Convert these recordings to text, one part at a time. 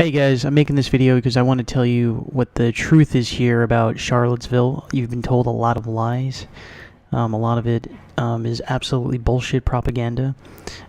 Hey guys, I'm making this video because I want to tell you what the truth is here about Charlottesville. You've been told a lot of lies. A lot of it is absolutely bullshit propaganda.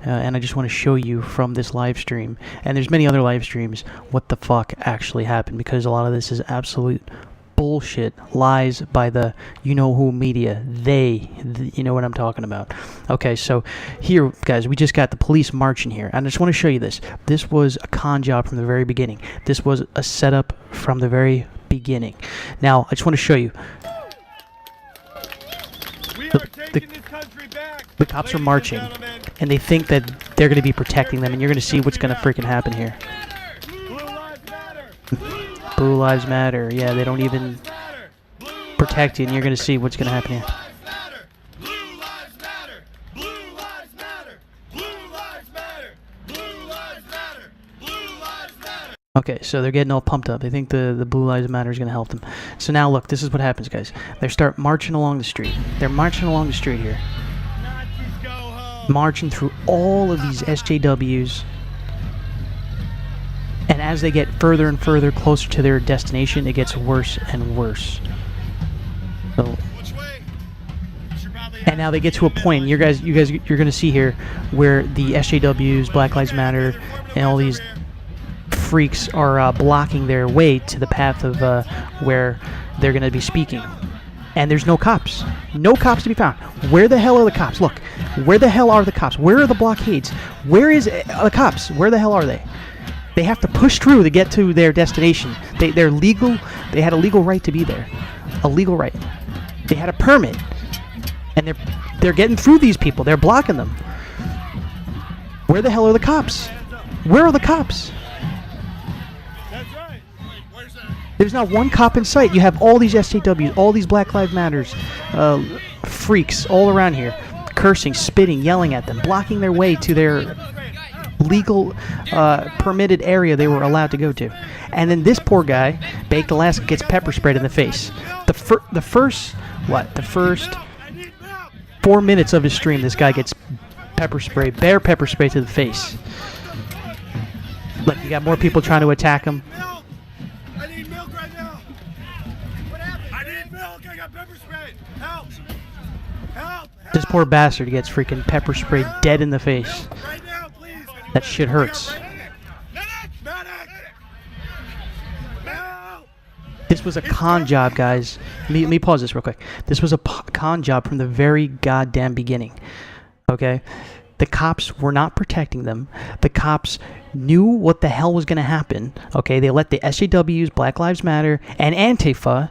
And I just want to show you from this live stream, and there's many other live streams, what the fuck actually happened, because a lot of this is absolute bullshit, lies by the you-know-who media. You know what I'm talking about. Okay, so here, guys, we just got the police marching here. And I just want to show you this. This was a con job from the very beginning. This was a setup from the very beginning. Now, I just want to show you. The cops are marching, and they think that they're going to be protecting them, and you're going to see what's going to freaking happen here. Blue Lives Matter. Yeah, they don't even protect you, and you're going to see what's going to happen here. Okay, so they're getting all pumped up. They think the Blue Lives Matter is going to help them. So now, look, this is what happens, guys. They start marching along the street. They're marching along the street here. Marching through all of these SJWs. And as they get further and further closer to their destination, it gets worse and worse. So, and now they get to a point, you're going to see here, where the SJWs, Black Lives Matter, and all these freaks are blocking their way to the path of where they're going to be speaking. And there's no cops. No cops to be found. Where the hell are the cops? Look, where the hell are the cops? Where are the blockades? Where is the cops? Where the hell are they? They have to push through to get to their destination. They're legal. They had a legal right to be there. A legal right. They had a permit. And they're getting through these people. They're blocking them. Where the hell are the cops? Where are the cops? There's not one cop in sight. You have all these SJWs, all these Black Lives Matters freaks all around here, cursing, spitting, yelling at them, blocking their way to their legal permitted area they were allowed to go to. And then this poor guy, Baked Alaska, gets pepper sprayed in the face. The first 4 minutes of his stream, this guy gets pepper spray, bare pepper spray to the face. Look, you got more people trying to attack him. I need milk right now. What happened? I need milk. I got pepper sprayed. Help! Help! This poor bastard gets freaking pepper sprayed dead in the face. Right now, please. That shit hurts. This was a con job, guys. Let me pause this real quick. This was a con job from the very goddamn beginning. Okay? The cops were not protecting them. The cops knew what the hell was going to happen. Okay? They let the SJWs, Black Lives Matter, and Antifa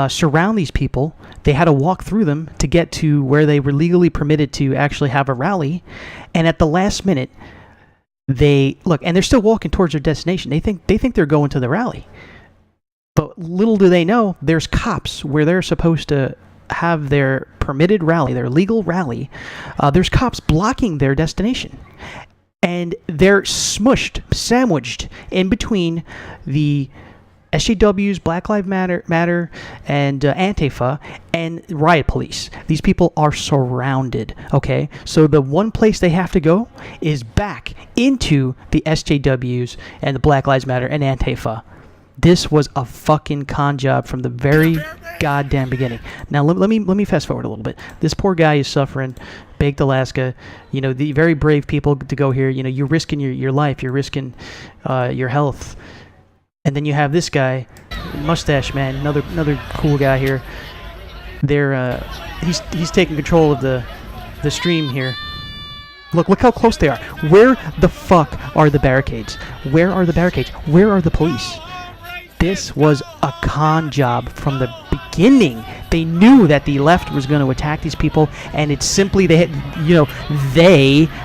surround these people. They had to walk through them to get to where they were legally permitted to actually have a rally. And at the last minute, they look, and they're still walking towards their destination. They think they're going to the rally. But little do they know, there's cops where they're supposed to have their permitted rally, their legal rally. There's cops blocking their destination. And they're sandwiched in between the SJWs, Black Lives Matter, and Antifa, and riot police. These people are surrounded, okay? So the one place they have to go is back into the SJWs and the Black Lives Matter and Antifa. This was a fucking con job from the very goddamn beginning. Now let me fast forward a little bit. This poor guy is suffering. Baked Alaska, you know, the very brave people to go here. You know, you're risking your life. You're risking your health. And then you have this guy, Mustache Man, another cool guy here. He's taking control of the stream here. Look how close they are. Where the fuck are the barricades? Where are the barricades? Where are the police? This was a con job from the beginning. They knew that the left was going to attack these people, and it's simply they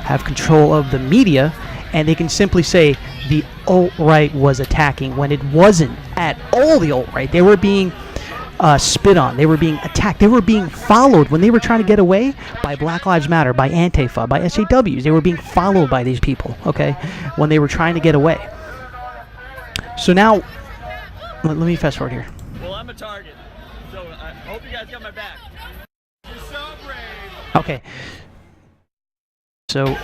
have control of the media, and they can simply say the alt-right was attacking when it wasn't at all the alt-right. They were being spit on. They were being attacked. They were being followed when they were trying to get away by Black Lives Matter, by Antifa, by SJWs. They were being followed by these people, okay, when they were trying to get away. So now, let me fast forward here. Well, I'm a target, so I hope you guys got my back. You're so brave. Okay. So They're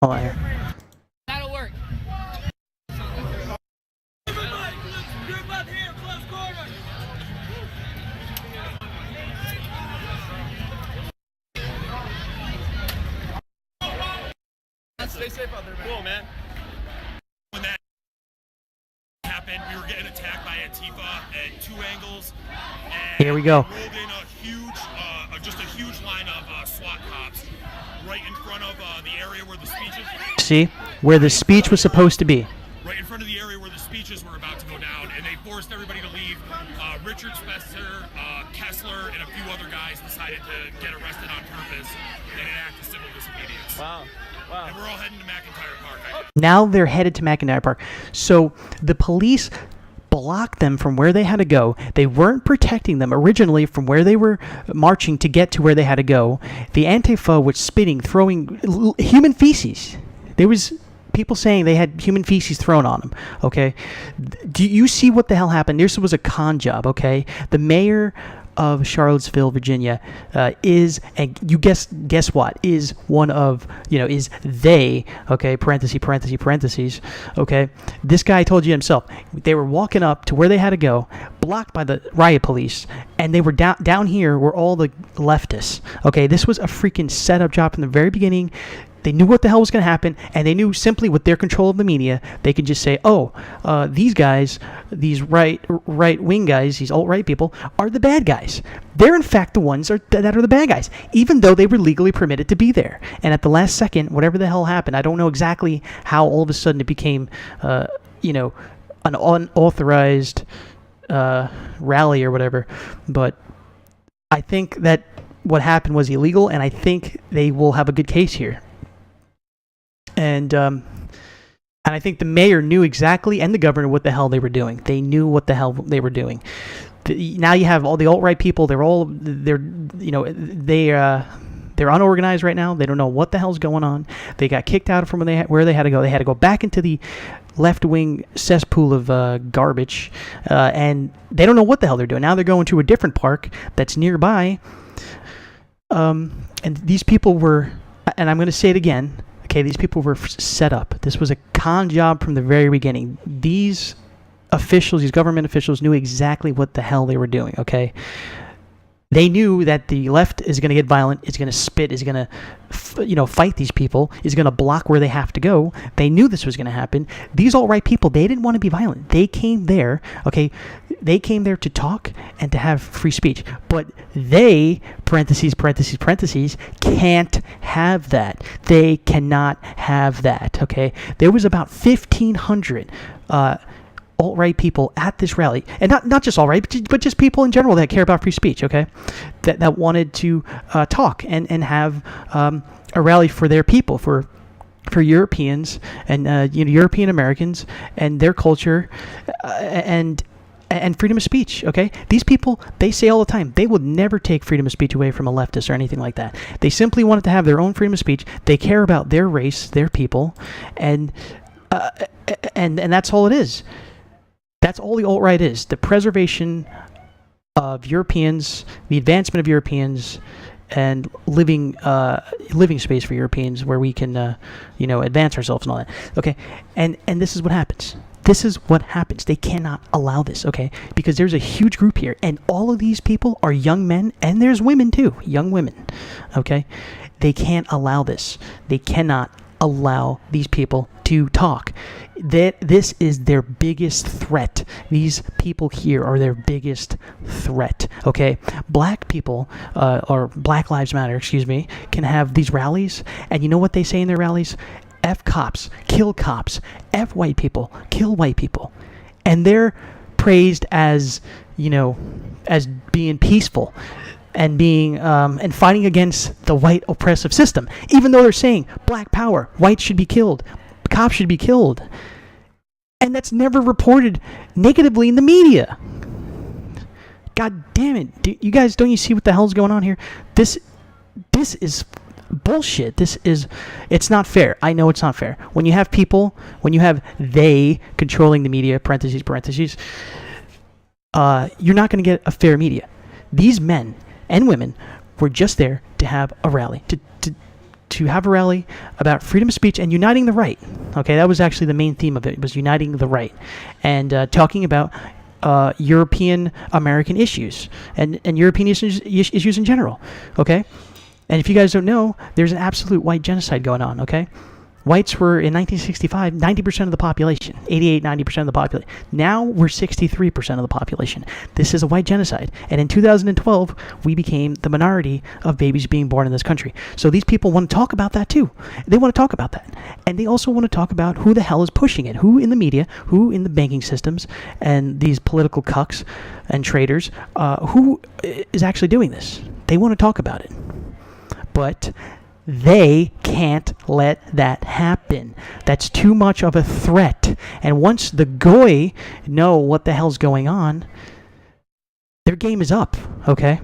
Hold on here. That'll work. Everybody, group up here, close quarters. Stay safe out there, man. Cool, man. When that happened, we were getting attacked by Antifa at two angles. And Here we go. they rolled in a huge, just a huge line of SWAT cops right in front of the area where the speeches. See? Where the speech was supposed to be. Right in front of the area where the speeches were about to go down, and they forced everybody to leave. Richard Spencer, Kessler, and a few other guys decided to get arrested on purpose and enact a civil disobedience. Wow. Wow. And we're all heading to McIntyre Park. Now they're headed to McIntyre Park. So the police blocked them from where they had to go. They weren't protecting them originally from where they were marching to get to where they had to go. The Antifa was spitting, throwing human feces. There was people saying they had human feces thrown on them, okay? Do you see what the hell happened? This was a con job, okay? The mayor of Charlottesville, Virginia, is, and you guess what, is one of, is they, okay, parentheses, okay? This guy told you himself. They were walking up to where they had to go, blocked by the riot police, and they were down here were all the leftists, okay? This was a freaking setup job from the very beginning. They knew what the hell was going to happen, and they knew simply with their control of the media, they could just say, these guys, these right-wing guys, these alt-right people, are the bad guys. They're, in fact, the ones that are the bad guys, even though they were legally permitted to be there. And at the last second, whatever the hell happened, I don't know exactly how all of a sudden it became, an unauthorized rally or whatever, but I think that what happened was illegal, and I think they will have a good case here. And I think the mayor knew exactly, and the governor, what the hell they were doing. They knew what the hell they were doing. Now you have all the alt-right people. They're unorganized right now. They don't know what the hell's going on. They got kicked out from where they had to go. They had to go back into the left-wing cesspool of garbage, and they don't know what the hell they're doing. Now they're going to a different park that's nearby. And these people were, and I'm going to say it again. Okay, these people were set up. This was a con job from the very beginning. These officials, these government officials, knew exactly what the hell they were doing, okay? They knew that the left is going to get violent, is going to spit, is going to, fight these people, is going to block where they have to go. They knew this was going to happen. These alt-right people, they didn't want to be violent. They came there, okay? They came there to talk and to have free speech. But they, parentheses, can't have that. They cannot have that, okay? There was about 1,500 alt-right people at this rally, and not just alt-right, but just people in general that care about free speech, okay, that wanted to talk and have a rally for their people, for Europeans and European Americans and their culture and freedom of speech, okay? These people, they say all the time, they would never take freedom of speech away from a leftist or anything like that. They simply wanted to have their own freedom of speech. They care about their race, their people, and that's all it is. That's all the alt-right is, the preservation of Europeans, the advancement of Europeans, and living space for Europeans where we can, advance ourselves and all that. Okay, and this is what happens. This is what happens. They cannot allow this, okay? Because there's a huge group here, and all of these people are young men, and there's women too, young women, okay? They can't allow this. They cannot allow these people to talk. This is their biggest threat. These people here are their biggest threat, okay? Black people, or Black Lives Matter, can have these rallies, and you know what they say in their rallies? F cops, kill cops. F white people, kill white people. And they're praised as, as being peaceful and being and fighting against the white oppressive system, even though they're saying black power, whites should be killed, cops should be killed. And that's never reported negatively in the media. God damn it. You guys, don't you see what the hell's going on here? This is bullshit. It's not fair. I know it's not fair. When you have people, they controlling the media, parentheses, you're not going to get a fair media. These men and women were just there to have a rally, to have a rally about freedom of speech and uniting the right. Okay, that was actually the main theme of it, was uniting the right, and talking about European American issues and European issues in general. Okay, and if you guys don't know, there's an absolute white genocide going on. Okay. Whites were, in 1965, 90% of the population, 88, 90% of the population. Now we're 63% of the population. This is a white genocide. And in 2012, we became the minority of babies being born in this country. So these people want to talk about that too. They want to talk about that. And they also want to talk about who the hell is pushing it, who in the media, who in the banking systems, and these political cucks and traders, who is actually doing this. They want to talk about it. But they can't let that happen. That's too much of a threat. And once the Goy know what the hell's going on, their game is up, okay?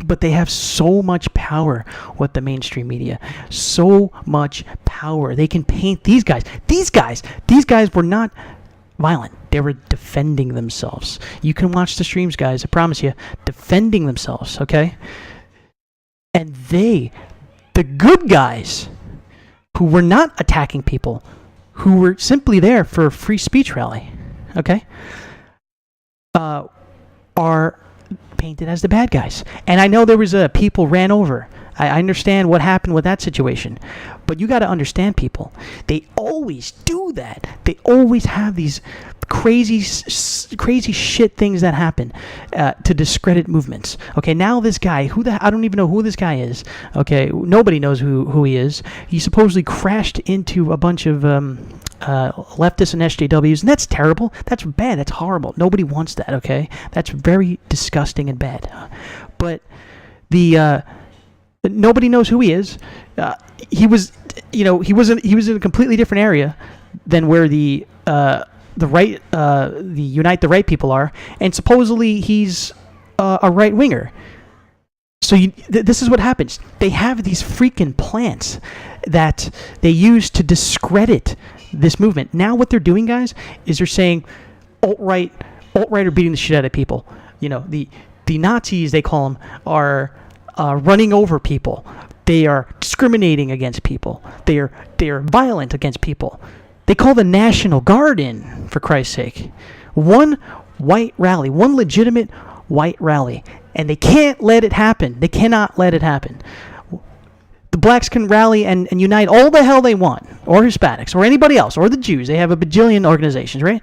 But they have so much power with the mainstream media. So much power. They can paint these guys. These guys were not violent. They were defending themselves. You can watch the streams, guys, I promise you, defending themselves, okay? And the good guys who were not attacking people, who were simply there for a free speech rally, okay, are painted as the bad guys. And I know there was people ran over. I understand what happened with that situation. But you got to understand, people. They always do that. They always have these crazy shit things that happen to discredit movements. Okay, now this guy, I don't even know who this guy is. Okay, nobody knows who he is. He supposedly crashed into a bunch of leftists and SJWs, and that's terrible. That's bad. That's horrible. Nobody wants that. Okay, that's very disgusting and bad. But nobody knows who he is. He was in a completely different area than where the Unite the Right people are, and supposedly he's a right winger. So this is what happens. They have these freaking plants that they use to discredit this movement. Now what they're doing, guys, is they're saying alt-right are beating the shit out of people. You know, the Nazis, they call them, are running over people. They are discriminating against people. They are violent against people. They call the National Guard in, for Christ's sake. One white rally, one legitimate white rally, and they can't let it happen. They cannot let it happen. The blacks can rally and unite all the hell they want, or Hispanics, or anybody else, or the Jews. They have a bajillion organizations, right?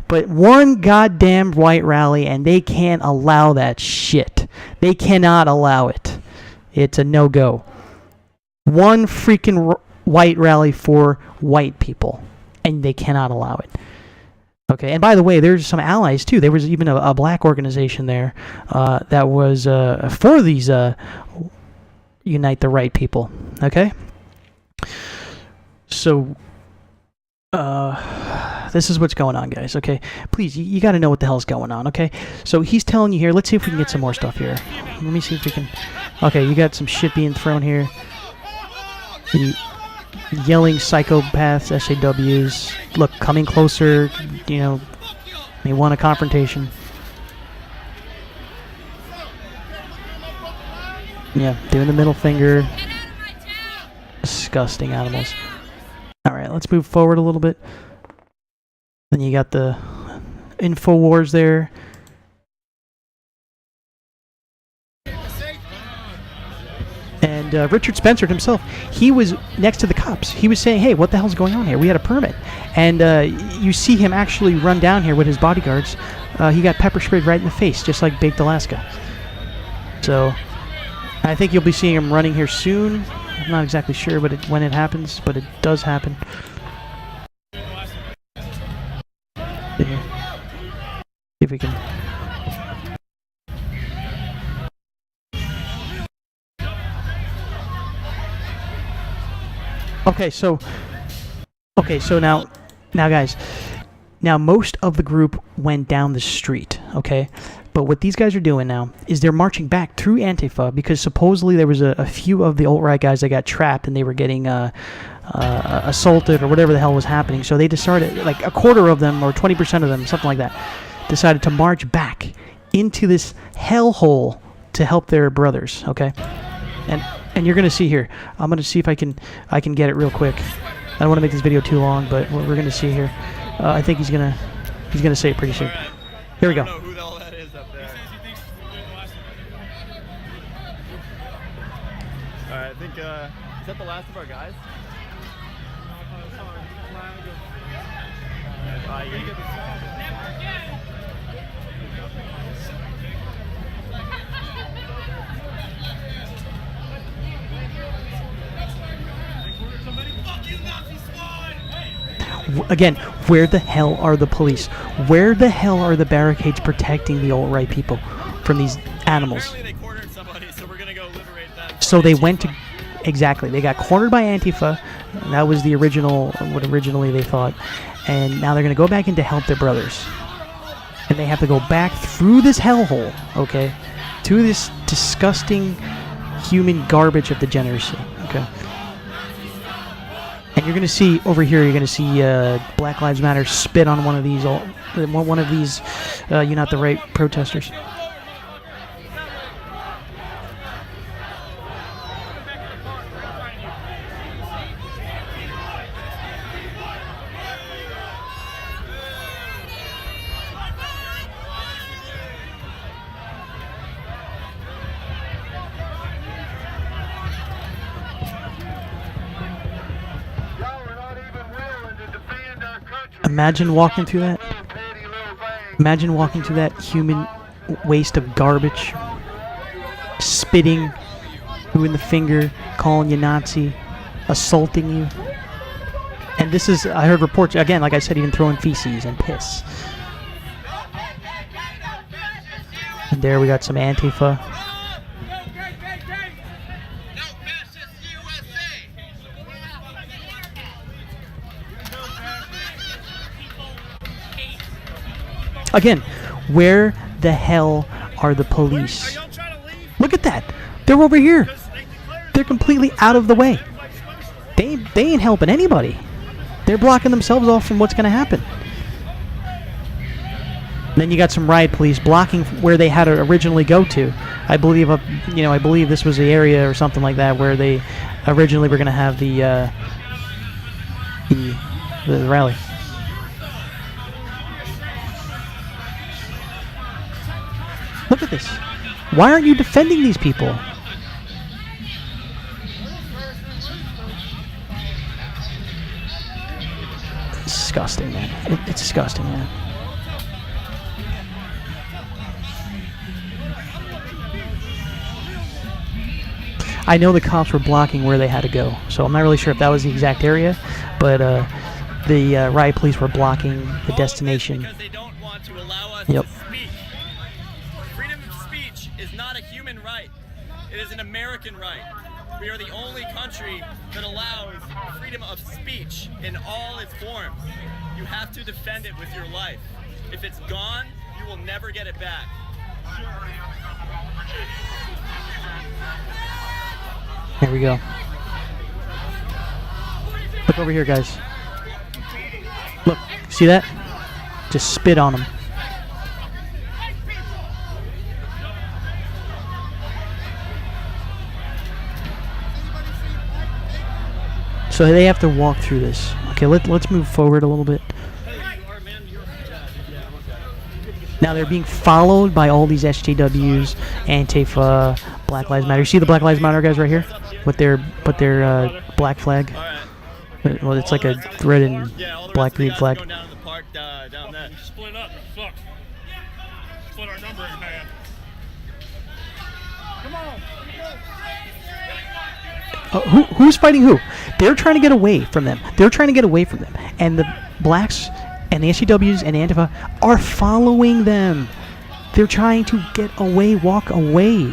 But one goddamn white rally, and they can't allow that shit. They cannot allow it. It's a no-go. One freaking white rally for white people, and they cannot allow it. Okay, and by the way, there's some allies too. There was even a black organization there that was for these Unite the Right people. Okay, so this is what's going on, guys. Okay, please, you got to know what the hell's going on. Okay, so he's telling you here. Let's see if we can get some more stuff here. Let me see if we can. Okay, you got some shit being thrown here. Yelling psychopaths, SJWs. Look, coming closer. You know, they want a confrontation. Yeah, doing the middle finger. Disgusting animals. Alright, let's move forward a little bit. Then you got the InfoWars there. And Richard Spencer himself, he was next to the cops. He was saying, hey, what the hell's going on here? We had a permit. And you see him actually run down here with his bodyguards. He got pepper sprayed right in the face, just like Baked Alaska. So I think you'll be seeing him running here soon. I'm not exactly sure when it happens, but it does happen. See if we can... Okay, so now guys, most of the group went down the street, okay? But what these guys are doing now is they're marching back through Antifa because supposedly there was a few of the alt-right guys that got trapped and they were getting assaulted or whatever the hell was happening. So they decided, like a quarter of them or 20% of them, something like that, decided to march back into this hellhole to help their brothers, okay? And And you're gonna see here. I'm gonna see if I can get it real quick. I don't want to make this video too long, but we're gonna see here. I think he's gonna say it pretty soon. All right. Here we I go. don't know who the hell that is up there. All right, I think is that the last of our guys? Again, where the hell are the police? Where the hell are the barricades protecting the alt-right people from these animals? Apparently they cornered somebody, so we're gonna go liberate them. So they went to, exactly, they got cornered by Antifa. That was the original, what originally they thought. And now they're going to go back in to help their brothers. And they have to go back through this hellhole, okay, to this disgusting human garbage of degeneracy, okay? And you're going to see, over here, you're going to see Black Lives Matter spit on one of these, Unite the Right protesters. Imagine walking through that. Imagine walking through that human waste of garbage. Spitting you in the finger, calling you Nazi, assaulting you. And this is, I heard reports, again, like I said, even throwing feces and piss. And there we got some Antifa. Again, where the hell are the police? Look at that. They're over here. They're completely out of the way. They ain't helping anybody. They're blocking themselves off from what's going to happen. And then you got some riot police blocking where they had to originally go to. I believe, I believe this was the area or something like that where they originally were going to have the rally. Look at this. Why aren't you defending these people? It's disgusting, man. It's disgusting, man. I know the cops were blocking where they had to go, so I'm not really sure if that was the exact area, but the riot police were blocking the destination. Because they don't want to allow us Yep. to speak. Freedom of speech is not a human right. It is an American right. We are the only country that allows freedom of speech in all its forms. You have to defend it with your life. If it's gone, you will never get it back. Here we go. Look over here, guys. Look, see that? Just spit on them. So they have to walk through this. Okay, let's move forward a little bit. Now they're being followed by all these SJWs, Antifa, Black Lives Matter. You see the Black Lives Matter guys right here with their black flag? Well, it's like a red and black green flag. Going down to the park down there. Split up. Fuck. Split our number in half. Who's fighting who? They're trying to get away from them. And the blacks and the SJWs and Antifa are following them. They're trying to get away, walk away.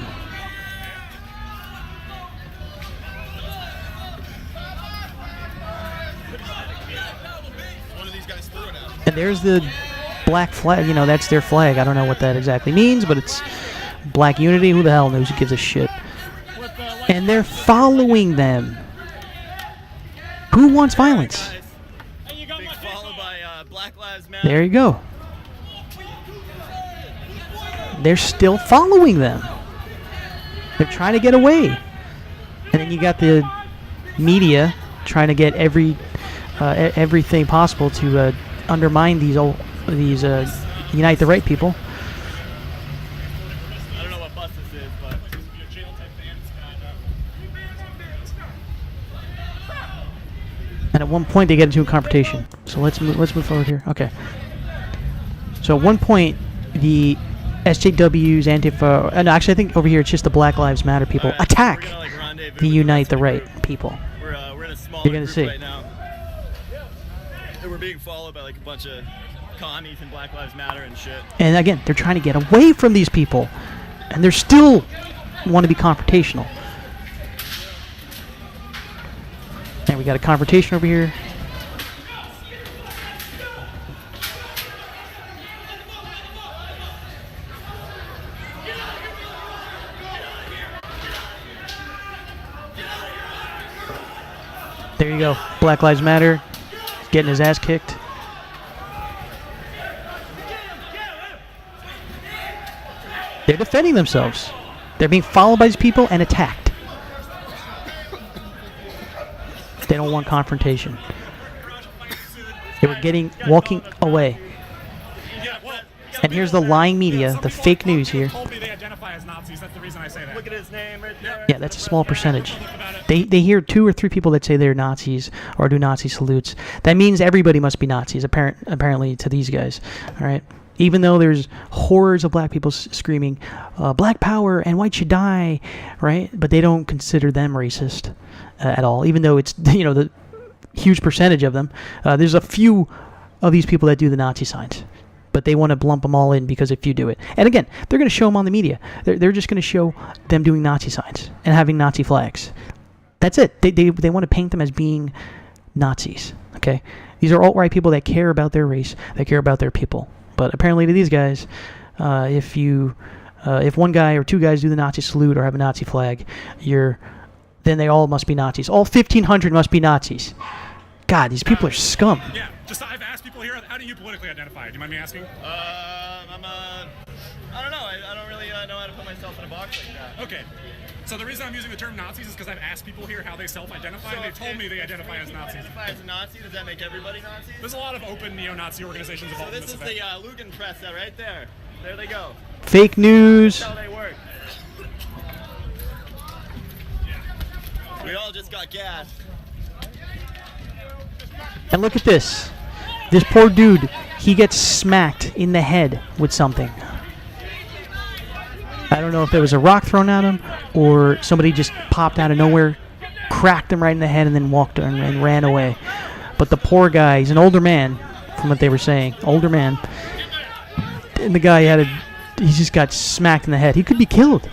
One of these guys threw it out. And there's the black flag. You know, that's their flag. I don't know what that exactly means, but it's black unity. Who the hell knows? Who gives a shit? And they're following them. Who wants violence? Being followed by Black Lives Matter. There you go. They're still following them. They're trying to get away. And then you got the media trying to get everything possible to undermine these Unite the Right people. I don't know what bus this is, but And at one point they get into a confrontation. So let's move forward here. Okay. So at one point the SJWs, Antifa, and actually I think over here it's just the Black Lives Matter people attack we're gonna, like, rendezvous the with Unite the rest of Right group. people. We're in a small You're gonna group see. right now. And we're being followed by like a bunch of commies and Black Lives Matter and shit. And again, they're trying to get away from these people, and they're still want to be confrontational. And we got a confrontation over here. There you go. Black Lives Matter getting his ass kicked. They're defending themselves. They're being followed by these people and attacked. They don't want confrontation. They were walking away. And here's the lying media, the fake news here. Told me they identify as Nazis. That's the reason I say that. Look at his name right there. Yeah, that's a small percentage. They hear 2 or 3 people that say they're Nazis or do Nazi salutes. That means everybody must be Nazis, apparently, to these guys. All right? Even though there's hordes of black people screaming, black power and white should die, right? But they don't consider them racist at all, even though it's, the huge percentage of them. There's a few of these people that do the Nazi signs. But they want to lump them all in because if you do it. And again, they're going to show them on the media. They're just going to show them doing Nazi signs and having Nazi flags. That's it. They want to paint them as being Nazis. Okay? These are alt-right people that care about their race, that care about their people. But apparently to these guys, if one guy or 2 guys do the Nazi salute or have a Nazi flag, then they all must be Nazis. All 1,500 must be Nazis. God, these people are scum. Yeah, I've asked people here, how do you politically identify? Do you mind me asking? I don't know. I don't really know how to put myself in a box like that. Okay. So the reason I'm using the term Nazis is because I've asked people here how they self-identify, and they've told me they identify as Nazis. Identify as a Nazi? Does that make everybody Nazis? There's a lot of open neo-Nazi organizations So involved in this this is event. the Lugan press right there. There they go. Fake news. That's how they work. We all just got gassed. And look at this. This poor dude, he gets smacked in the head with something. I don't know if there was a rock thrown at him or somebody just popped out of nowhere, cracked him right in the head, and then walked and ran away. But the poor guy, he's an older man, from what they were saying, older man. And the guy he just got smacked in the head. He could be killed.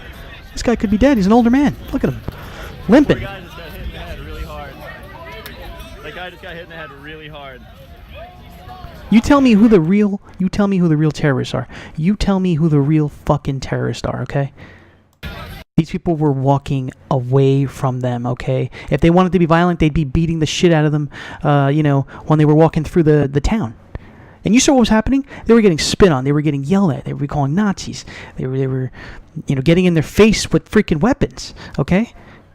This guy could be dead. He's an older man. Look at him, limping. The guy just got hit in the head really hard. That guy just got hit in the head really hard. You tell me who the real terrorists are. You tell me who the real fucking terrorists are, okay? These people were walking away from them, okay? If they wanted to be violent, they'd be beating the shit out of them, when they were walking through the town. And you saw what was happening? They were getting spit on. They were getting yelled at. They were calling Nazis. They were getting in their face with freaking weapons, okay?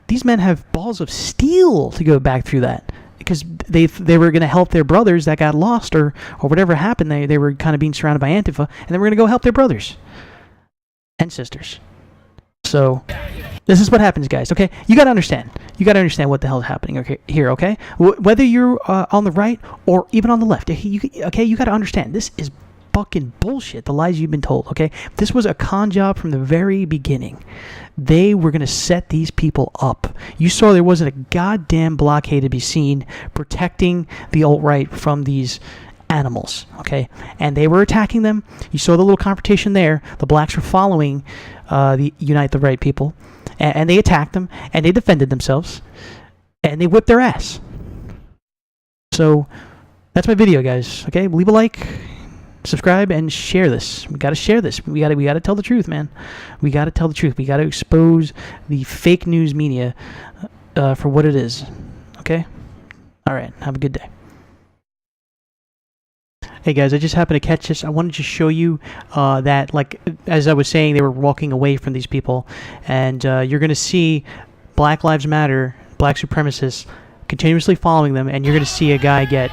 These men have balls of steel to go back through that. Because they were going to help their brothers that got lost or whatever happened. They were kind of being surrounded by Antifa, and they were going to go help their brothers and sisters. So this is what happens, guys. Okay, you got to understand. You got to understand what the hell is happening. Okay, here. Okay, whether you're on the right or even on the left. You got to understand. This is fucking bullshit. The lies you've been told. Okay, this was a con job from the very beginning. They were going to set these people up. You saw there wasn't a goddamn blockade to be seen protecting the alt-right from these animals, okay? And they were attacking them. You saw the little confrontation there. The blacks were following the Unite the Right people, and they attacked them, and they defended themselves, and they whipped their ass. So that's my video, guys, okay? Leave a like. Subscribe and share this. We gotta share this. We gotta tell the truth, man. We gotta tell the truth. We gotta expose the fake news media for what it is. Okay? All right. Have a good day. Hey guys, I just happened to catch this. I wanted to show you that, like, as I was saying, they were walking away from these people, and you're gonna see Black Lives Matter, black supremacists, continuously following them, and you're going to see a guy get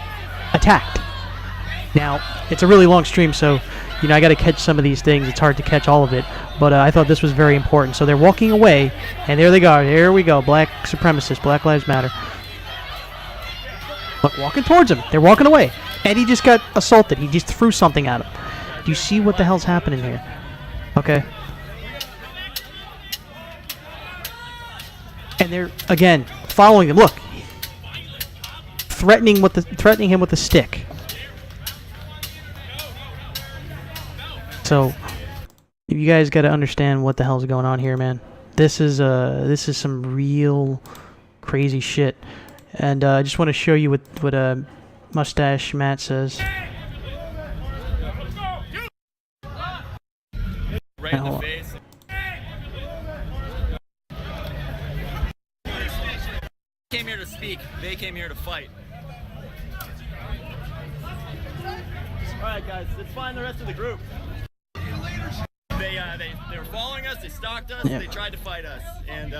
attacked. Now, it's a really long stream, so, I got to catch some of these things. It's hard to catch all of it, but I thought this was very important. So they're walking away, and there they go. Here we go, black supremacists, Black Lives Matter. Look, walking towards him. They're walking away. And he just got assaulted. He just threw something at him. Do you see what the hell's happening here? Okay. And they're, again, following him. Look. Threatening him with a stick. So, you guys got to understand what the hell's going on here, man. This is some real crazy shit. And I just want to show you what Mustache Matt says. Right in the face. Came here to speak. They came here to fight. All right, guys, let's find the rest of the group. They were following us. They stalked us. Yeah. They tried to fight us, and